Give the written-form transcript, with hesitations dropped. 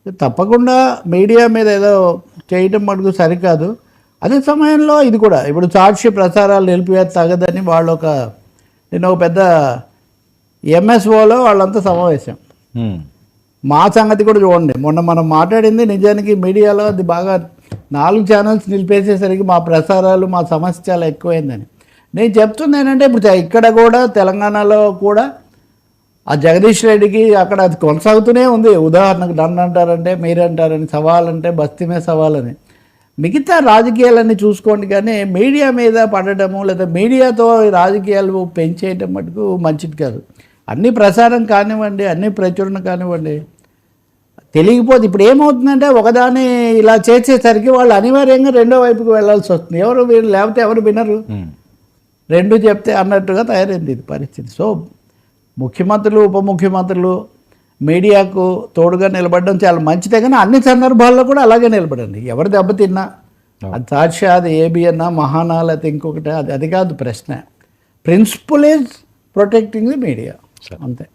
తప్పకుండా మీడియా మీద ఏదో చేయటం మటుకు సరికాదు. అదే సమయంలో ఇది కూడా ఇప్పుడు సాక్షి ప్రసారాలు నిలిపివేత తగదని వాళ్ళు నేను ఒక పెద్ద ఎంఎస్ఓలో వాళ్ళంతా సమావేశం. మా సంగతి కూడా చూడండి, మొన్న మనం మాట్లాడింది నిజానికి మీడియాలో అది బాగా 4 ఛానల్స్ నిలిపేసేసరికి మా ప్రసారాలు మా సమస్య చాలా ఎక్కువైందని. నేను చెప్తుంది ఏంటంటే ఇప్పుడు ఇక్కడ కూడా తెలంగాణలో కూడా ఆ జగదీష్ రెడ్డికి అక్కడ అది కొనసాగుతూనే ఉంది. ఉదాహరణకు నన్ను అంటారంటే మీరంటారని, సవాల్ అంటే బస్తీమే సవాల్ అని. మిగతా రాజకీయాలన్నీ చూసుకోండి, కానీ మీడియా మీద పడటము లేదా మీడియాతో రాజకీయాలు పెంచేయటం మటుకు మంచిది కాదు. అన్ని ప్రసారం కానివ్వండి, అన్ని ప్రచురణ కానివ్వండి, తెలియకపోతే ఇప్పుడు ఏమవుతుందంటే ఒకదాన్ని ఇలా చేసేసరికి వాళ్ళు అనివార్యంగా రెండో వైపుకి వెళ్ళాల్సి వస్తుంది. వీళ్ళు లేకపోతే ఎవరు వినరు, రెండు చెప్తే అన్నట్టుగా తయారైంది ఇది పరిస్థితి. సో ముఖ్యమంత్రులు, ఉప ముఖ్యమంత్రులు మీడియాకు తోడుగా నిలబడడం చాలా మంచిదే, కానీ అన్ని సందర్భాల్లో కూడా అలాగే నిలబడండి. ఎవరు దెబ్బతిన్నా, అది సాక్షి, అది ఏబిఎన్నా, మహానా, లేకపోతే ఇంకొకటి, అది కాదు ప్రశ్న. Principle is protecting the media, అంతే.